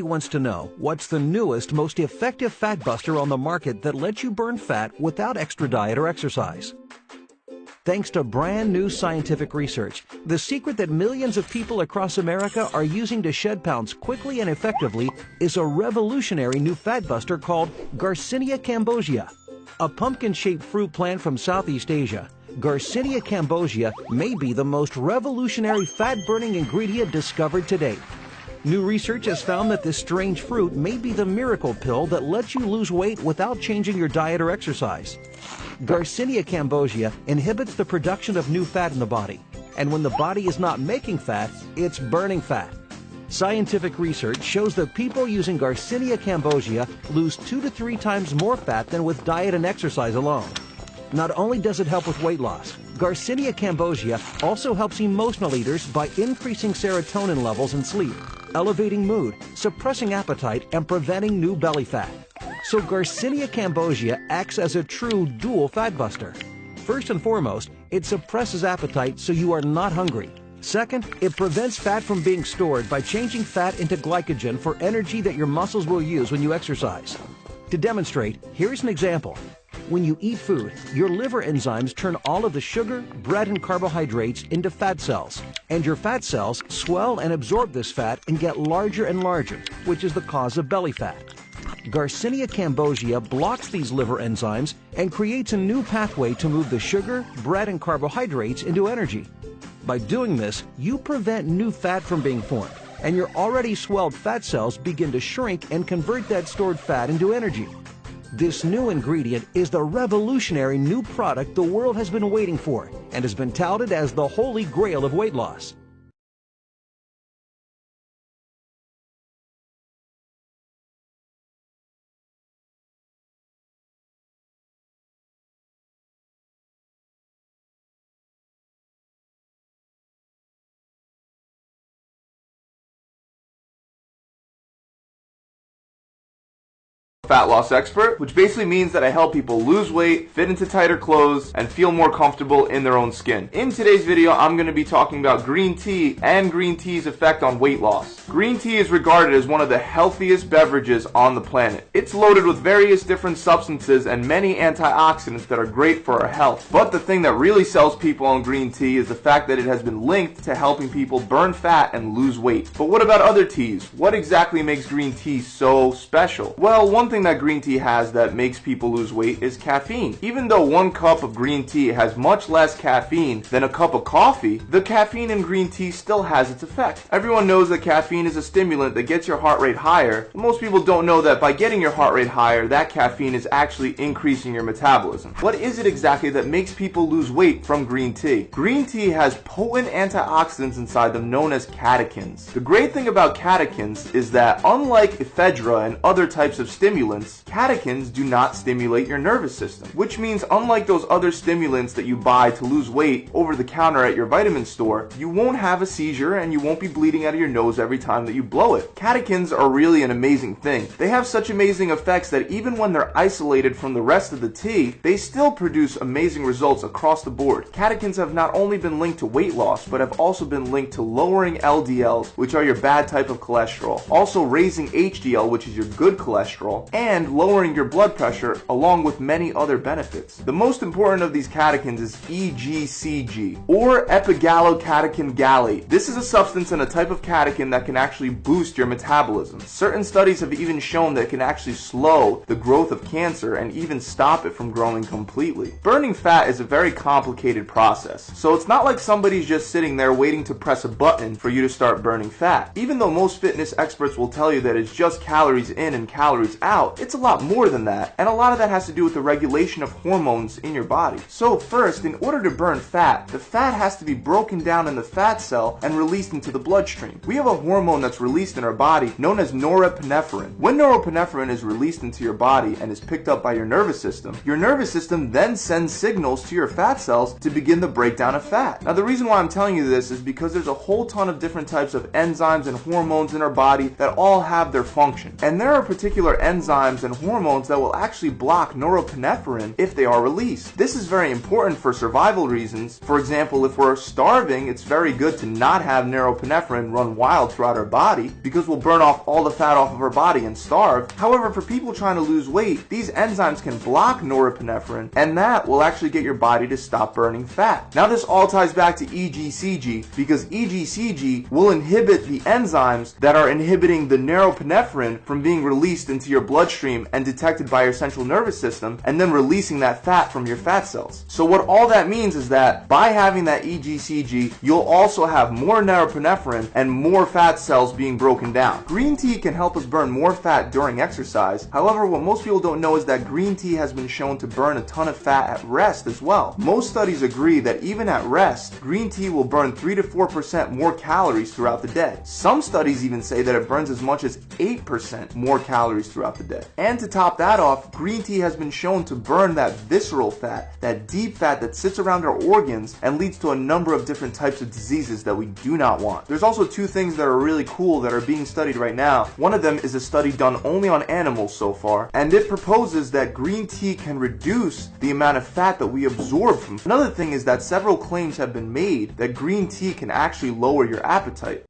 wants to know what's the newest, most effective fat buster on the market that lets you burn fat without extra diet or exercise. Thanks to brand new scientific research, the secret that millions of people across America are using to shed pounds quickly and effectively is a revolutionary new fat buster called Garcinia cambogia. A pumpkin-shaped fruit plant from Southeast Asia, Garcinia cambogia may be the most revolutionary fat-burning ingredient discovered to date. New research has found that this strange fruit may be the miracle pill that lets you lose weight without changing your diet or exercise. Garcinia cambogia inhibits the production of new fat in the body, and when the body is not making fat, it's burning fat. Scientific research shows that people using Garcinia cambogia lose 2 to 3 times more fat than with diet and exercise alone. Not only does it help with weight loss, Garcinia cambogia also helps emotional eaters by increasing serotonin levels in sleep, elevating mood, suppressing appetite, and preventing new belly fat. So Garcinia cambogia acts as a true dual fat buster. First and foremost, it suppresses appetite so you are not hungry. Second, it prevents fat from being stored by changing fat into glycogen for energy that your muscles will use when you exercise. To demonstrate, here's an example. When you eat food, your liver enzymes turn all of the sugar, bread, and carbohydrates into fat cells, and your fat cells swell and absorb this fat and get larger and larger, which is the cause of belly fat. Garcinia cambogia blocks these liver enzymes and creates a new pathway to move the sugar, bread, and carbohydrates into energy. By doing this, you prevent new fat from being formed, and your already swelled fat cells begin to shrink and convert that stored fat into energy. This new ingredient is the revolutionary new product the world has been waiting for and has been touted as the holy grail of weight loss. Fat loss expert, which basically means that I help people lose weight, fit into tighter clothes, and feel more comfortable in their own skin. In today's video, I'm going to be talking about green tea and green tea's effect on weight loss. Green tea is regarded as one of the healthiest beverages on the planet. It's loaded with various different substances and many antioxidants that are great for our health. But the thing that really sells people on green tea is the fact that it has been linked to helping people burn fat and lose weight. But what about other teas? What exactly makes green tea so special? Well, one thing that green tea has that makes people lose weight is caffeine. Even though 1 cup of green tea has much less caffeine than a cup of coffee, the caffeine in green tea still has its effect. Everyone knows that caffeine is a stimulant that gets your heart rate higher, but most people don't know that by getting your heart rate higher, that caffeine is actually increasing your metabolism. What is it exactly that makes people lose weight from green tea? Green tea has potent antioxidants inside them known as catechins. The great thing about catechins is that unlike ephedra and other types of stimulants, catechins do not stimulate your nervous system, which means unlike those other stimulants that you buy to lose weight over the counter at your vitamin store, you won't have a seizure and you won't be bleeding out of your nose every time that you blow it. Catechins are really an amazing thing. They have such amazing effects that even when they're isolated from the rest of the tea, they still produce amazing results across the board. Catechins have not only been linked to weight loss, but have also been linked to lowering LDLs, which are your bad type of cholesterol, also raising HDL, which is your good cholesterol, and lowering your blood pressure, along with many other benefits. The most important of these catechins is EGCG, or epigallocatechin gallate. This is a substance and a type of catechin that can actually boost your metabolism. Certain studies have even shown that it can actually slow the growth of cancer and even stop it from growing completely. Burning fat is a very complicated process, so it's not like somebody's just sitting there waiting to press a button for you to start burning fat. Even though most fitness experts will tell you that it's just calories in and calories out, it's a lot more than that, and a lot of that has to do with the regulation of hormones in your body. So first, in order to burn fat, the fat has to be broken down in the fat cell and released into the bloodstream. We have a hormone that's released in our body known as norepinephrine. When norepinephrine is released into your body and is picked up by your nervous system then sends signals to your fat cells to begin the breakdown of fat. Now the reason why I'm telling you this is because there's a whole ton of different types of enzymes and hormones in our body that all have their function. And there are particular enzymes enzymes and hormones that will actually block norepinephrine if they are released. This is very important for survival reasons. For example, if we're starving, it's very good to not have norepinephrine run wild throughout our body because we'll burn off all the fat off of our body and starve. However, for people trying to lose weight, these enzymes can block norepinephrine, and that will actually get your body to stop burning fat. Now this all ties back to EGCG, because EGCG will inhibit the enzymes that are inhibiting the norepinephrine from being released into your bloodstream and detected by your central nervous system, and then releasing that fat from your fat cells. So what all that means is that by having that EGCG, you'll also have more norepinephrine and more fat cells being broken down. Green tea can help us burn more fat during exercise. However, what most people don't know is that green tea has been shown to burn a ton of fat at rest as well. Most studies agree that even at rest, green tea will burn 3 to 4% more calories throughout the day. Some studies even say that it burns as much as 8% more calories throughout the day. And to top that off, green tea has been shown to burn that visceral fat, that deep fat that sits around our organs and leads to a number of different types of diseases that we do not want. There's also two things that are really cool that are being studied right now. One of them is a study done only on animals so far, and it proposes that green tea can reduce the amount of fat that we absorb from. Another thing is that several claims have been made that green tea can actually lower your appetite.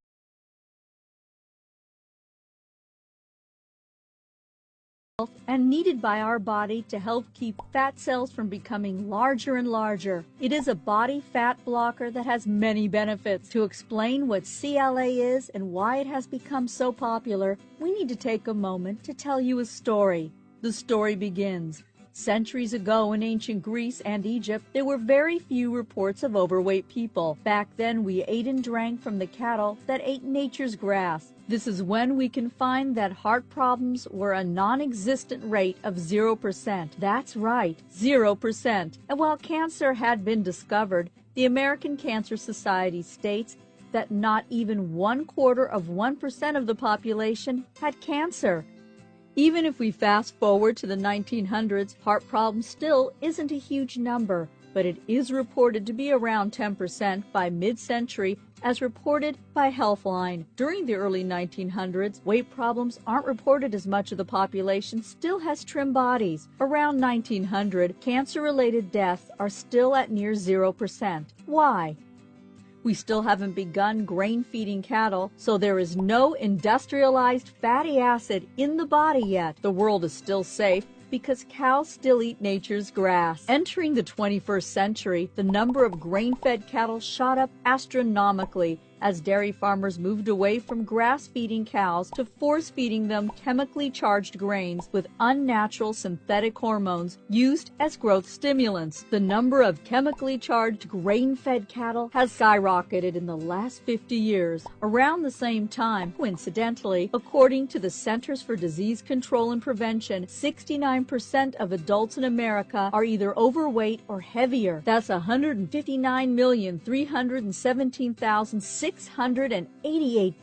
And needed by our body to help keep fat cells from becoming larger and larger. It is a body fat blocker that has many benefits. To explain what CLA is and why it has become so popular, we need to take a moment to tell you a story. The story begins. Centuries ago in ancient Greece and Egypt, there were very few reports of overweight people. Back then, we ate and drank from the cattle that ate nature's grass. This is when we can find that heart problems were a non-existent rate of 0%. That's right, 0%. And while cancer had been discovered, the American Cancer Society states that not even 1/4% of the population had cancer. Even if we fast forward to the 1900s, heart problems still isn't a huge number, but it is reported to be around 10% by mid-century, as reported by Healthline. During the early 1900s, weight problems aren't reported as much of the population still has trim bodies. Around 1900, cancer-related deaths are still at near 0%. Why? We still haven't begun grain-feeding cattle, so there is no industrialized fatty acid in the body yet. The world is still safe because cows still eat nature's grass. Entering the 21st century, the number of grain-fed cattle shot up astronomically as dairy farmers moved away from grass-feeding cows to force-feeding them chemically charged grains with unnatural synthetic hormones used as growth stimulants. The number of chemically charged grain-fed cattle has skyrocketed in the last 50 years. Around the same time, coincidentally, according to the Centers for Disease Control and Prevention, 69% of adults in America are either overweight or heavier. That's 159,317,688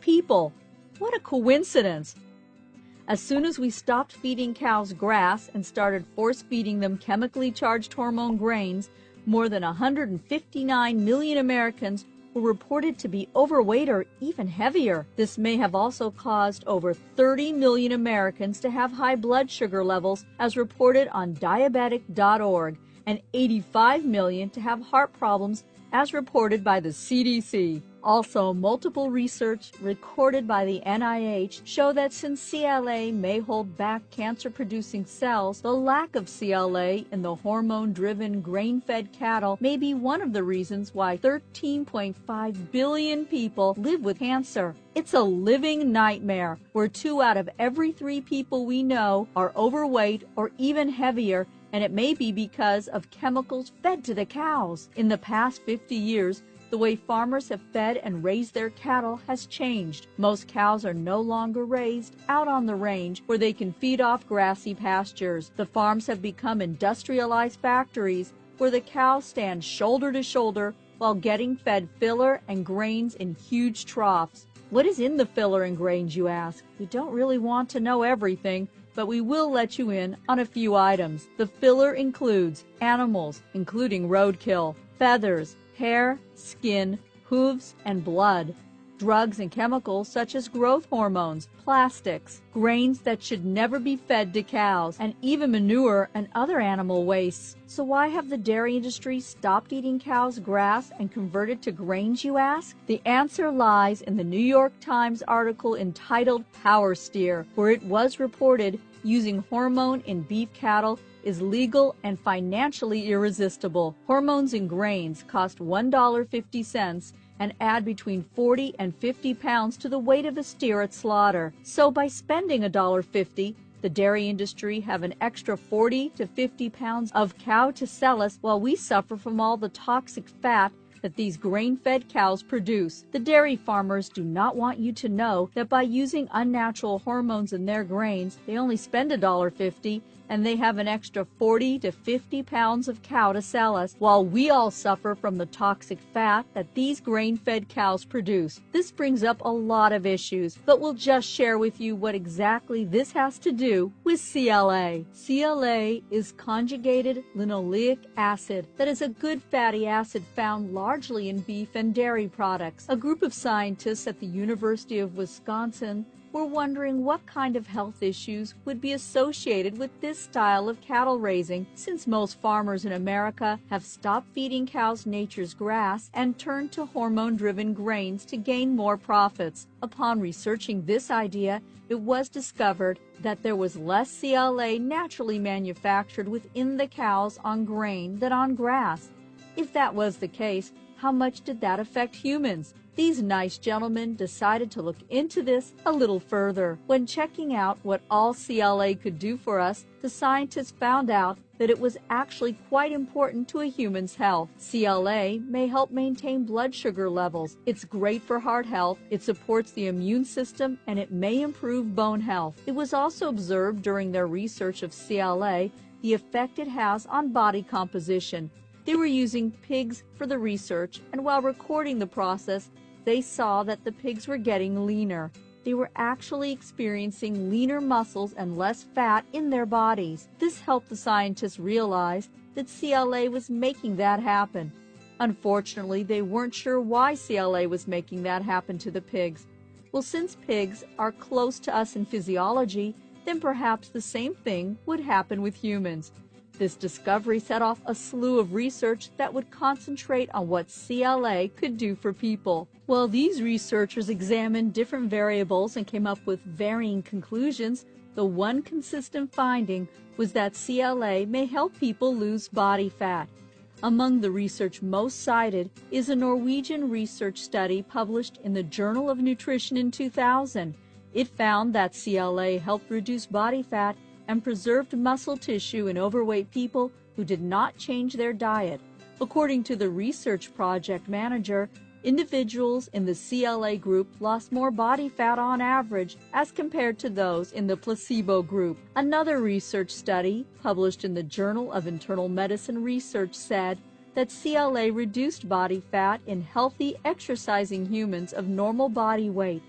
people. What a coincidence! As soon as we stopped feeding cows grass and started force-feeding them chemically charged hormone grains, more than 159 million Americans were reported to be overweight or even heavier. This may have also caused over 30 million Americans to have high blood sugar levels, as reported on diabetic.org, and 85 million to have heart problems, as reported by the CDC. Also, multiple research recorded by the NIH show that since CLA may hold back cancer-producing cells, the lack of CLA in the hormone-driven grain-fed cattle may be one of the reasons why 13.5 billion people live with cancer. It's a living nightmare, where 2 out of every 3 people we know are overweight or even heavier, and it may be because of chemicals fed to the cows. In the past 50 years, the way farmers have fed and raised their cattle has changed. Most cows are no longer raised out on the range where they can feed off grassy pastures. The farms have become industrialized factories where the cows stand shoulder to shoulder while getting fed filler and grains in huge troughs. What is in the filler and grains, you ask? We don't really want to know everything, but we will let you in on a few items. The filler includes animals, including roadkill, feathers, hair, skin, hooves, and blood. drugs and chemicals such as growth hormones, plastics, grains that should never be fed to cows, and even manure and other animal wastes. So why have the dairy industry stopped eating cows' grass and converted to grains, you ask? The answer lies in the New York Times article entitled Power Steer, where it was reported using hormone in beef cattle is legal and financially irresistible. Hormones in grains cost $1.50 and add between 40 and 50 pounds to the weight of a steer at slaughter. So by spending $1.50, the dairy industry have an extra 40 to 50 pounds of cow to sell us while we suffer from all the toxic fat that these grain-fed cows produce. The dairy farmers do not want you to know that by using unnatural hormones in their grains, they only spend $1.50 and they have an extra 40 to 50 pounds of cow to sell us, while we all suffer from the toxic fat that these grain-fed cows produce. This brings up a lot of issues, but we'll just share with you what exactly this has to do with CLA. CLA is conjugated linoleic acid that is a good fatty acid found largely in beef and dairy products. A group of scientists at the University of Wisconsin were wondering what kind of health issues would be associated with this style of cattle raising, since most farmers in America have stopped feeding cows nature's grass and turned to hormone-driven grains to gain more profits. Upon researching this idea, it was discovered that there was less CLA naturally manufactured within the cows on grain than on grass. If that was the case, how much did that affect humans? These nice gentlemen decided to look into this a little further. When checking out what all CLA could do for us, the scientists found out that it was actually quite important to a human's health. CLA may help maintain blood sugar levels. It's great for heart health, it supports the immune system, and it may improve bone health. It was also observed during their research of CLA the effect it has on body composition. They were using pigs for the research, and while recording the process, they saw that the pigs were getting leaner. They were actually experiencing leaner muscles and less fat in their bodies. This helped the scientists realize that CLA was making that happen. Unfortunately, they weren't sure why CLA was making that happen to the pigs. Well, since pigs are close to us in physiology, then perhaps the same thing would happen with humans. This discovery set off a slew of research that would concentrate on what CLA could do for people. While these researchers examined different variables and came up with varying conclusions, the one consistent finding was that CLA may help people lose body fat. Among the research most cited is a Norwegian research study published in the Journal of Nutrition in 2000. It found that CLA helped reduce body fat and preserved muscle tissue in overweight people who did not change their diet. According to the research project manager, individuals in the CLA group lost more body fat on average as compared to those in the placebo group. Another research study, published in the Journal of Internal Medicine Research, said that CLA reduced body fat in healthy, exercising humans of normal body weight.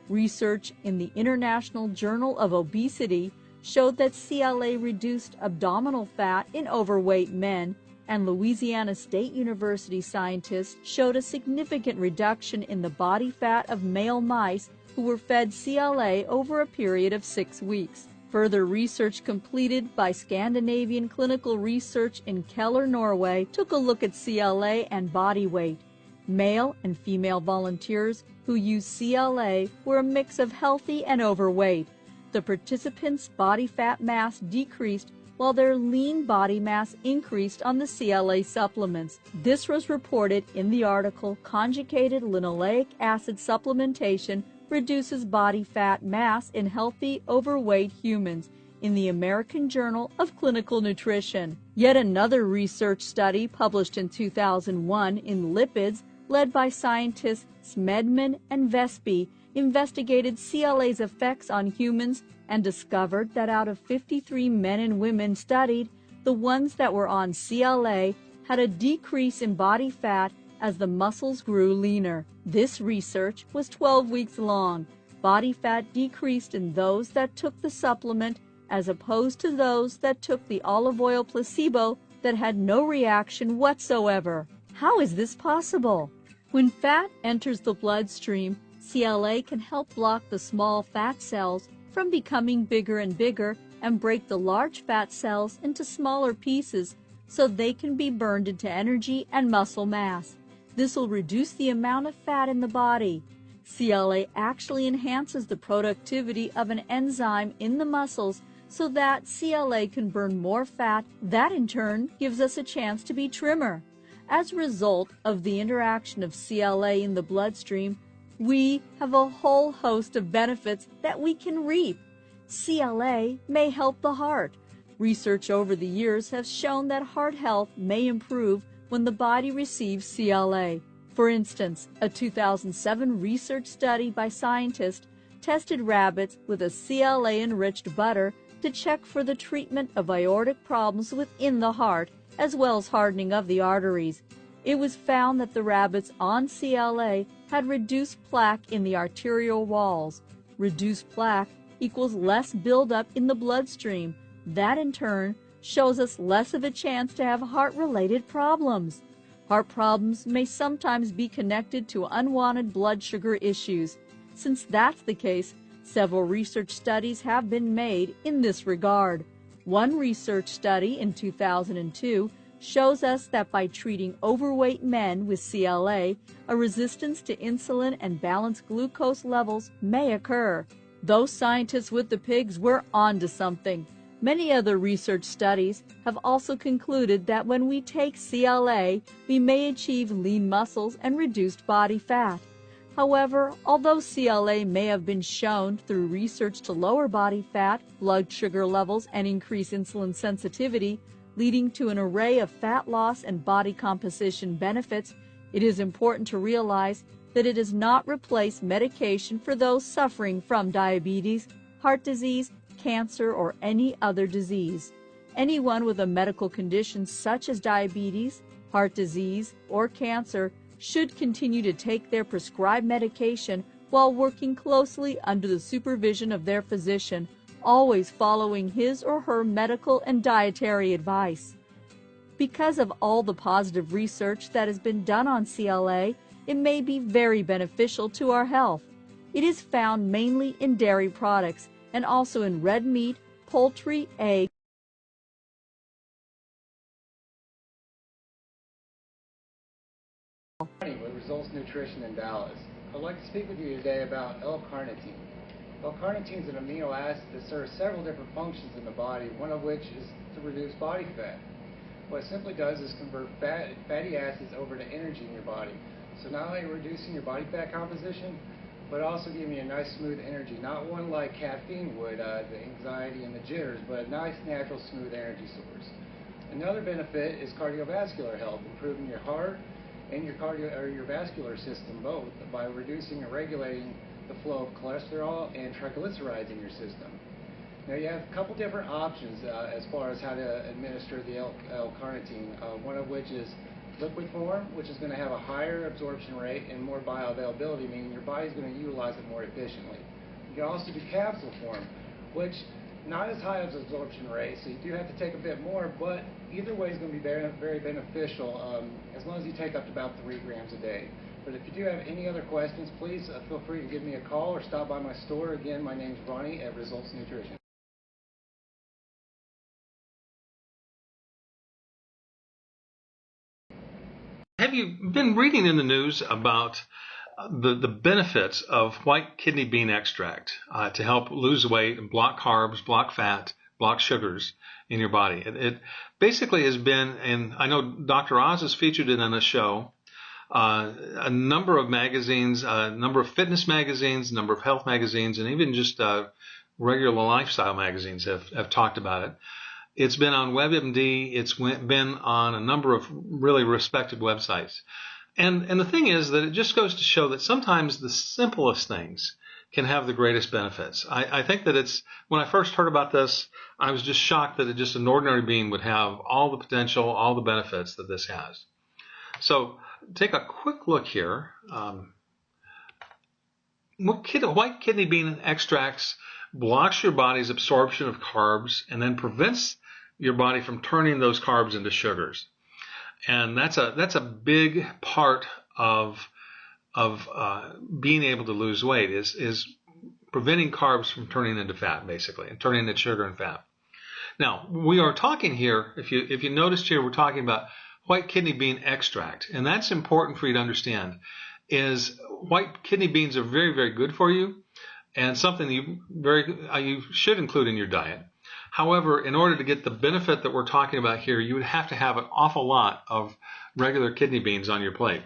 Research in the International Journal of Obesity showed that CLA reduced abdominal fat in overweight men, and Louisiana State University scientists showed a significant reduction in the body fat of male mice who were fed CLA over a period of 6 weeks. Further research completed by Scandinavian Clinical Research in Keller, Norway, took a look at CLA and body weight. Male and female volunteers who used CLA were a mix of healthy and overweight. The participants' body fat mass decreased while their lean body mass increased on the CLA supplements. This was reported in the article Conjugated Linoleic Acid Supplementation Reduces Body Fat Mass in Healthy Overweight Humans in the American Journal of Clinical Nutrition. Yet another research study published in 2001 in Lipids, led by scientists Smedman and Vespi, investigated CLA's effects on humans and discovered that out of 53 men and women studied, the ones that were on CLA had a decrease in body fat as the muscles grew leaner. This research was 12 weeks long. Body fat decreased in those that took the supplement as opposed to those that took the olive oil placebo that had no reaction whatsoever. How is this possible? When fat enters the bloodstream, CLA can help block the small fat cells from becoming bigger and bigger and break the large fat cells into smaller pieces so they can be burned into energy and muscle mass. This will reduce the amount of fat in the body. CLA actually enhances the productivity of an enzyme in the muscles so that CLA can burn more fat. That in turn gives us a chance to be trimmer. As a result of the interaction of CLA in the bloodstream, we have a whole host of benefits that we can reap. CLA may help the heart. Research over the years has shown that heart health may improve when the body receives CLA. For instance, a 2007 research study by scientists tested rabbits with a CLA-enriched butter to check for the treatment of aortic problems within the heart, as well as hardening of the arteries. It was found that the rabbits on CLA had reduced plaque in the arterial walls. Reduced plaque equals less buildup in the bloodstream. That in turn shows us less of a chance to have heart-related problems. Heart problems may sometimes be connected to unwanted blood sugar issues. Since that's the case, several research studies have been made in this regard. One research study in 2002 shows us that by treating overweight men with CLA, a resistance to insulin and balanced glucose levels may occur. Those scientists with the pigs were onto something. Many other research studies have also concluded that when we take CLA, we may achieve lean muscles and reduced body fat. However, although CLA may have been shown through research to lower body fat, blood sugar levels, and increase insulin sensitivity, leading to an array of fat loss and body composition benefits, it is important to realize that it does not replace medication for those suffering from diabetes, heart disease, cancer, or any other disease. Anyone with a medical condition such as diabetes, heart disease, or cancer should continue to take their prescribed medication while working closely under the supervision of their physician, always following his or her medical and dietary advice. Because of all the positive research that has been done on CLA, it may be very beneficial to our health. It is found mainly in dairy products and also in red meat, poultry, eggs, With Results Nutrition in Dallas. I'd like to speak with you today about L-carnitine. L-carnitine is an amino acid that serves several different functions in the body, one of which is to reduce body fat. What it simply does is convert fatty acids over to energy in your body. So not only reducing your body fat composition, but also giving you a nice smooth energy, not one like caffeine would, the anxiety and the jitters, but a nice natural smooth energy source. Another benefit is cardiovascular health, improving your heart and your vascular system both by reducing and regulating the flow of cholesterol and triglycerides in your system. Now you have a couple different options as far as how to administer the L-carnitine, one of which is liquid form, which is going to have a higher absorption rate and more bioavailability, meaning your body's going to utilize it more efficiently. You can also do capsule form, which not as high as absorption rate, so you do have to take a bit more, but either way is going to be very, very beneficial as long as you take up to about 3 grams a day. But if you do have any other questions, please feel free to give me a call or stop by my store. Again, my name is Ronnie at Results Nutrition. Have you been reading in the news about the benefits of white kidney bean extract to help lose weight and block carbs, block fat, block sugars in your body? It basically has been, and I know Dr. Oz has featured it on a show, a number of magazines, a number of fitness magazines, a number of health magazines, and even just regular lifestyle magazines have talked about it. It's been on WebMD. It's been on a number of really respected websites. And the thing is that it just goes to show that sometimes the simplest things can have the greatest benefits. I think that it's, when I first heard about this, I was just shocked that just an ordinary being would have all the potential, all the benefits that this has. So take a quick look here. White kidney bean extracts blocks your body's absorption of carbs and then prevents your body from turning those carbs into sugars. And that's a big part of of being able to lose weight is preventing carbs from turning into fat, basically, and turning into sugar and fat. Now, we are talking here, if you noticed here, we're talking about white kidney bean extract, and that's important for you to understand, is white kidney beans are very, very good for you, and something you should include in your diet. However, in order to get the benefit that we're talking about here, you would have to have an awful lot of regular kidney beans on your plate.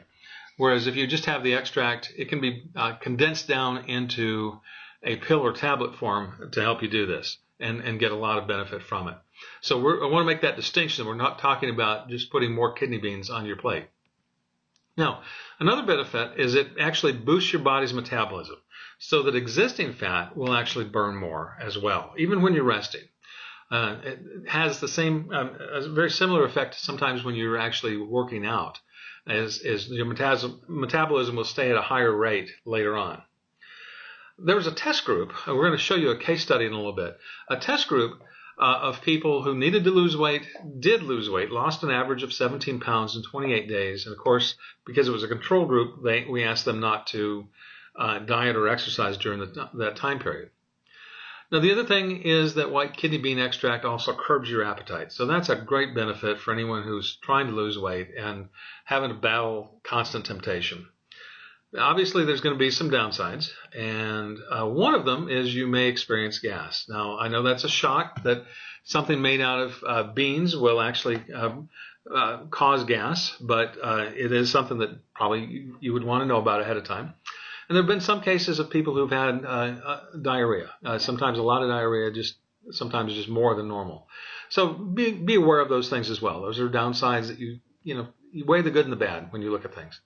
Whereas if you just have the extract, it can be condensed down into a pill or tablet form to help you do this and get a lot of benefit from it. So I want to make that distinction. We're not talking about just putting more kidney beans on your plate. Now, another benefit is it actually boosts your body's metabolism so that existing fat will actually burn more as well, even when you're resting. It has the same, a very similar effect sometimes when you're actually working out, as your metabolism will stay at a higher rate later on. There was a test group, and we're going to show you a case study in a little bit, a test group of people who needed to lose weight, did lose weight, lost an average of 17 pounds in 28 days. And of course, because it was a control group, we asked them not to diet or exercise during that time period. Now, the other thing is that white kidney bean extract also curbs your appetite. So that's a great benefit for anyone who's trying to lose weight and having to battle constant temptation. Obviously, there's going to be some downsides, and one of them is you may experience gas. Now, I know that's a shock that something made out of beans will actually cause gas, but it is something that probably you would want to know about ahead of time. And there have been some cases of people who've had diarrhea. Sometimes a lot of diarrhea, sometimes just more than normal. So be aware of those things as well. Those are downsides that you weigh the good and the bad when you look at things.